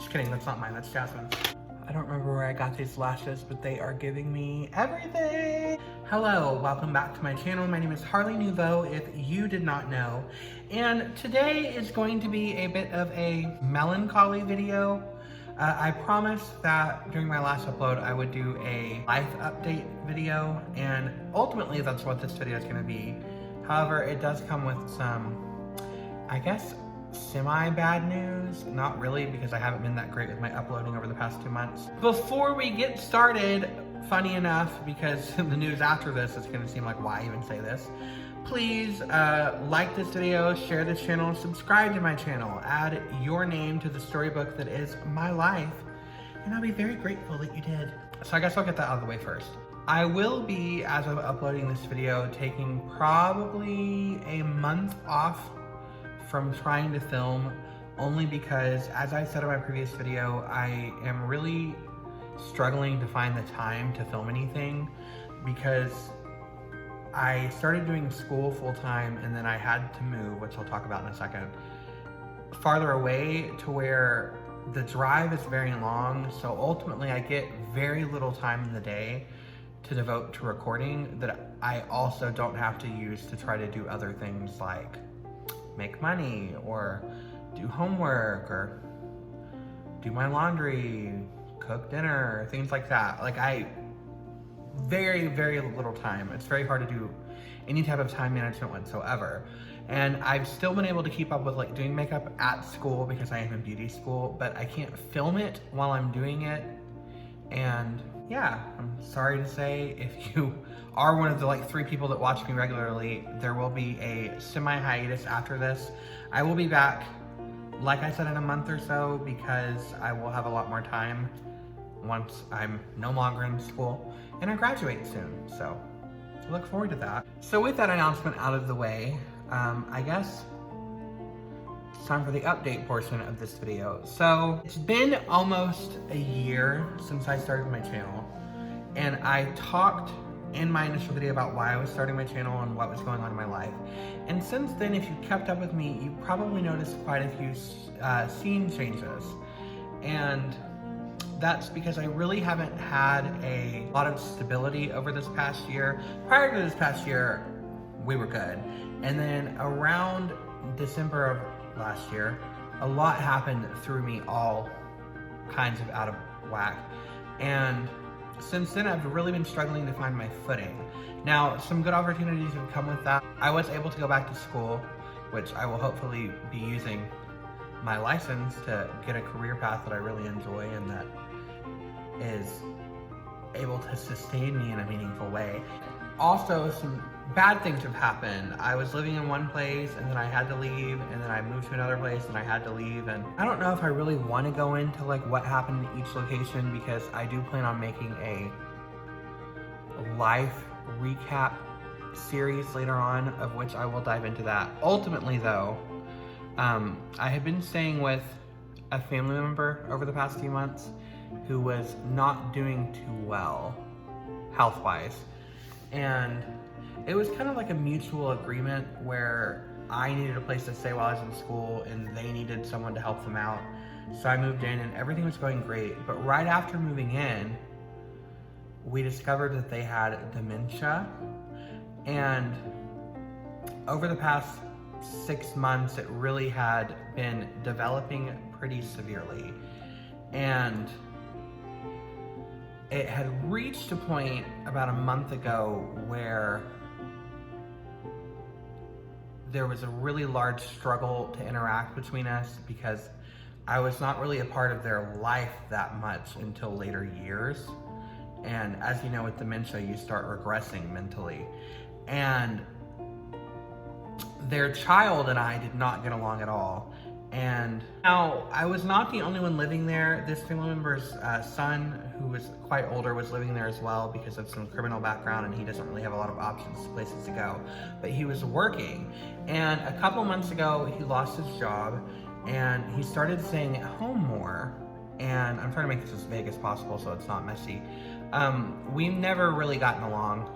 Just kidding, that's not mine, that's Jasmine's. I don't remember where I got these lashes, but they are giving me everything. Hello, welcome back to my channel. My name is Harley Nouveau, if you did not know. And today is going to be a bit of a melancholy video. I promised that during my last upload, I would do a life update video, and ultimately that's what this video is gonna be. However, it does come with some, I guess, semi-bad news. Not really, because I haven't been that great with my uploading over the past 2 months. Before we get started, funny enough, because the news after this is gonna seem like, why even say this? Please like this video, share this channel, subscribe to my channel, add your name to the storybook that is my life, and I'll be very grateful that you did. So I guess I'll get that out of the way first. I will be, as of uploading this video, taking probably a month off from trying to film, only because, as I said in my previous video, I am really struggling to find the time to film anything, because I started doing school full-time and then I had to move, which I'll talk about in a second, farther away, to where the drive is very long, so ultimately I get very little time in the day to devote to recording that I also don't have to use to try to do other things like make money or do homework or do my laundry, cook dinner, things like that. Like, very little time. It's very hard to do any type of time management whatsoever. And I've still been able to keep up with like doing makeup at school because I am in beauty school, but I can't film it while I'm doing it. And yeah, I'm sorry to say, if you are one of the like 3 people that watch me regularly, there will be a semi-hiatus after this. I will be back, like I said, in a month or so, because I will have a lot more time once I'm no longer in school and I graduate soon. So I look forward to that. So with that announcement out of the way, I guess it's time for the update portion of this video. So it's been almost a year since I started my channel, and I talked in my initial video about why I was starting my channel and what was going on in my life. And since then, if you kept up with me, you probably noticed quite a few scene changes. And that's because I really haven't had a lot of stability over this past year. Prior to this past year, we were good. And then around December of last year, a lot happened, threw me all kinds of out of whack. And since then, I've really been struggling to find my footing. Now, some good opportunities have come with that. I was able to go back to school, which I will hopefully be using my license to get a career path that I really enjoy and that is able to sustain me in a meaningful way. Also, some bad things have happened. I was living in one place and then I had to leave, and then I moved to another place and I had to leave, and I don't know if I really want to go into like what happened in each location, because I do plan on making a life recap series later on, of which I will dive into that. Ultimately though, I have been staying with a family member over the past few months who was not doing too well health-wise, and it was kind of like a mutual agreement where I needed a place to stay while I was in school and they needed someone to help them out. So I moved in and everything was going great, but right after moving in, we discovered that they had dementia, and over the past 6 months, it really had been developing pretty severely. And it had reached a point about a month ago where there was a really large struggle to interact between us, because I was not really a part of their life that much until later years. And as you know, with dementia, you start regressing mentally. And their child and I did not get along at all. And now, I was not the only one living there. This family member's son, who was quite older, was living there as well because of some criminal background, and he doesn't really have a lot of options, places to go. But he was working, and a couple months ago, he lost his job, and he started staying at home more. And I'm trying to make this as vague as possible so it's not messy. We've never really gotten along.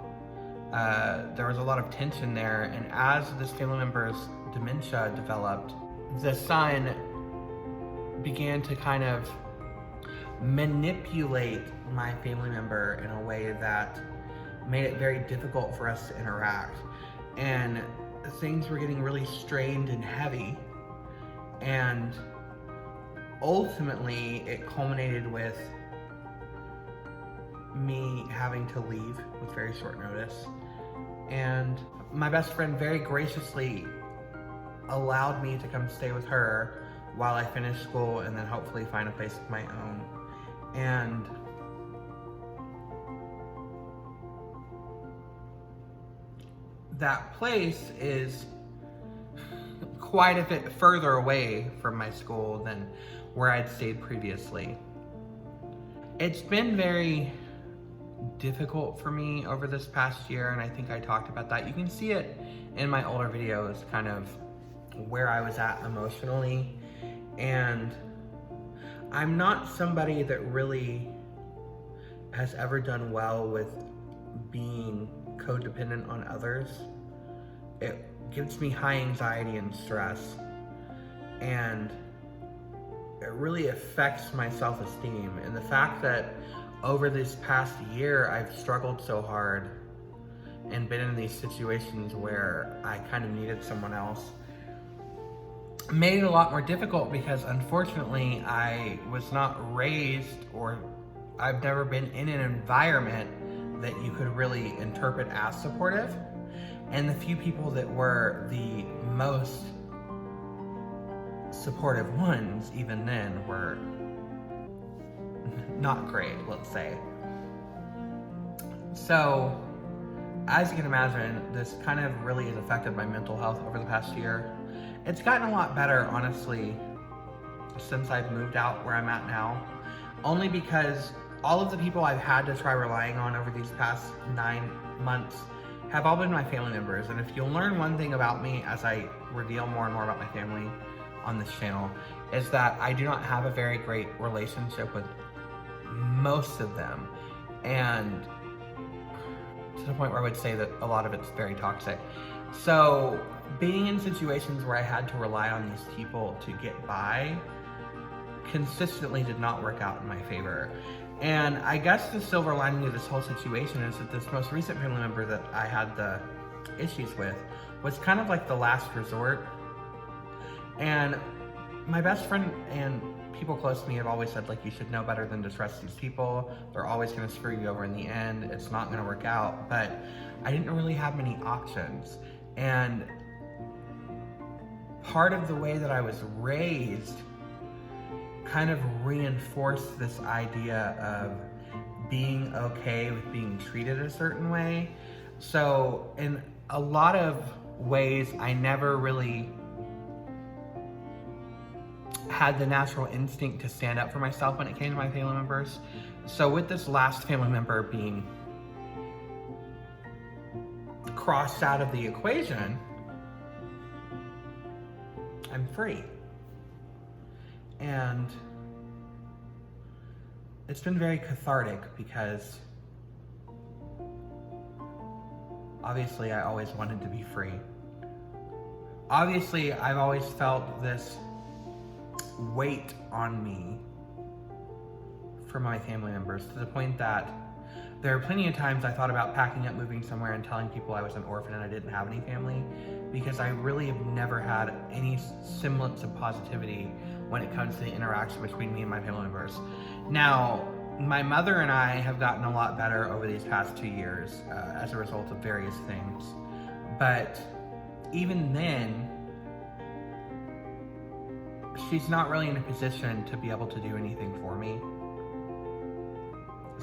There was a lot of tension there, and as this family member's dementia developed, the son began to kind of manipulate my family member in a way that made it very difficult for us to interact. And things were getting really strained and heavy. And ultimately, it culminated with me having to leave with very short notice. And my best friend very graciously allowed me to come stay with her while I finished school and then hopefully find a place of my own. And that place is quite a bit further away from my school than where I'd stayed previously. It's been very difficult for me over this past year, and I think I talked about that. You can see it in my older videos, kind of where I was at emotionally. And I'm not somebody that really has ever done well with being codependent on others. It gives me high anxiety and stress, and it really affects my self-esteem. And the fact that over this past year I've struggled so hard and been in these situations where I kind of needed someone else made it a lot more difficult, because unfortunately I was not raised, or I've never been in an environment that you could really interpret as supportive. And the few people that were the most supportive ones, even then, were not great, let's say. So, as you can imagine, this kind of really has affected my mental health over the past year. It's gotten a lot better, honestly, since I've moved out where I'm at now. Only because all of the people I've had to try relying on over these past 9 months have all been my family members. And if you'll learn one thing about me as I reveal more and more about my family on this channel, is that I do not have a very great relationship with most of them. And to the point where I would say that a lot of it's very toxic. So being in situations where I had to rely on these people to get by consistently did not work out in my favor. And I guess the silver lining of this whole situation is that this most recent family member that I had the issues with was kind of like the last resort. And my best friend and people close to me have always said, like, you should know better than to trust these people. They're always going to screw you over in the end. It's not going to work out. But I didn't really have many options. And part of the way that I was raised kind of reinforced this idea of being okay with being treated a certain way. So in a lot of ways, I never really had the natural instinct to stand up for myself when it came to my family members. So with this last family member being crossed out of the equation, I'm free. And it's been very cathartic, because obviously I always wanted to be free. Obviously, I've always felt this weight on me from my family members, to the point that there are plenty of times I thought about packing up, moving somewhere, and telling people I was an orphan and I didn't have any family, because I really have never had any semblance of positivity when it comes to the interaction between me and my family members. Now, my mother and I have gotten a lot better over these past 2 years as a result of various things. But even then, she's not really in a position to be able to do anything for me.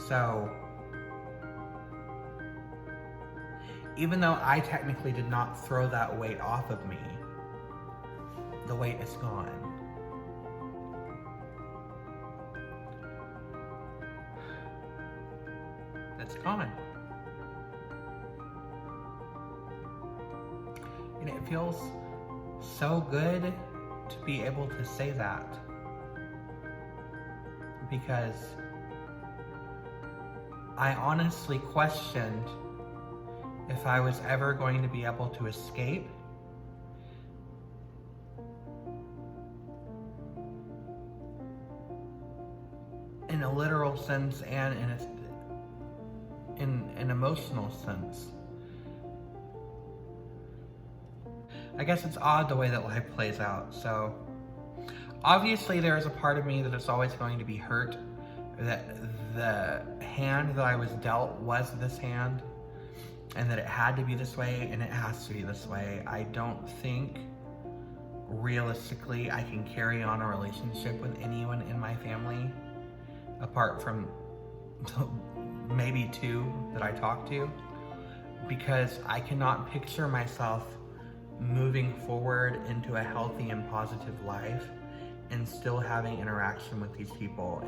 So, even though I technically did not throw that weight off of me, the weight is gone. It's gone. And it feels so good to be able to say that, because I honestly questioned if I was ever going to be able to escape. in a literal sense and in an emotional sense. I guess it's odd the way that life plays out. So obviously there is a part of me that is always going to be hurt that the hand that I was dealt was this hand, and that it had to be this way, and it has to be this way. I don't think realistically I can carry on a relationship with anyone in my family apart from maybe 2 that I talk to, because I cannot picture myself moving forward into a healthy and positive life and still having interaction with these people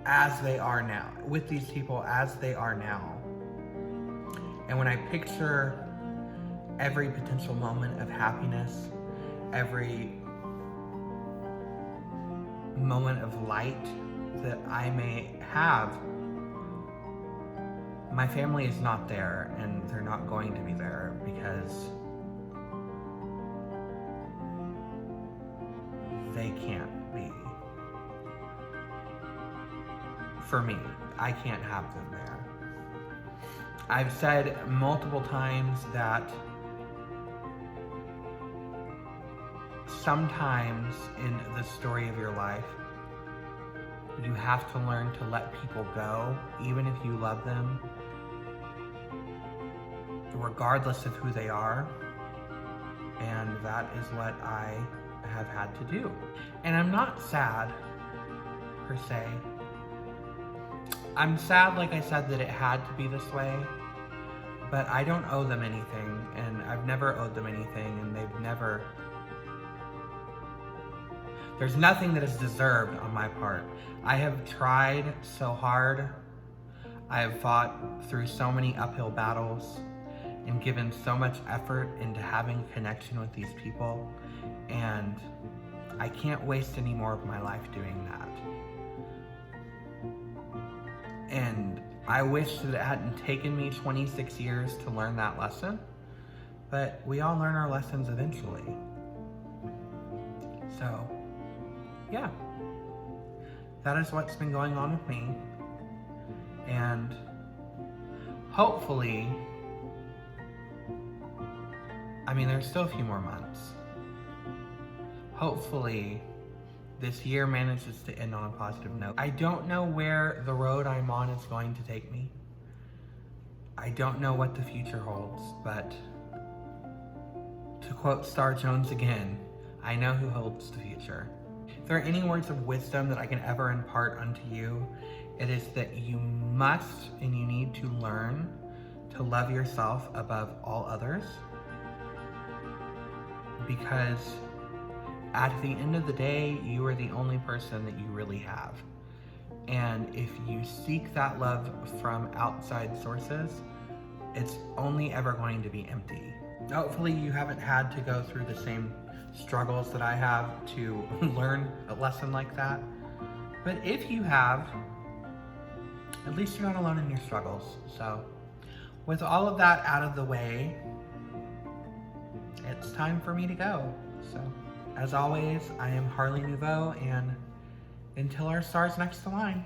as they are now, with these people as they are now. And when I picture every potential moment of happiness, every moment of light that I may have, my family is not there, and they're not going to be there because they can't be. For me, I can't have them there. I've said multiple times that sometimes in the story of your life, you have to learn to let people go, even if you love them, regardless of who they are. And that is what I have had to do. And I'm not sad, per se. I'm sad, like I said, that it had to be this way, but I don't owe them anything, and I've never owed them anything, and there's nothing that is deserved on my part. I have tried so hard. I have fought through so many uphill battles and given so much effort into having a connection with these people, and I can't waste any more of my life doing that. And I wish that it hadn't taken me 26 years to learn that lesson, but we all learn our lessons eventually. So, yeah, that is what's been going on with me. And hopefully, I mean, there's still a few more months. Hopefully, this year manages to end on a positive note. I don't know where the road I'm on is going to take me. I don't know what the future holds, but to quote Star Jones again, I know who holds the future. If there are any words of wisdom that I can ever impart unto you, it is that you must and you need to learn to love yourself above all others, because at the end of the day, you are the only person that you really have. And if you seek that love from outside sources, it's only ever going to be empty. Hopefully you haven't had to go through the same struggles that I have to learn a lesson like that. But if you have, at least you're not alone in your struggles. So with all of that out of the way, it's time for me to go. So as always, I am Harley Nouveau, and until our stars next align.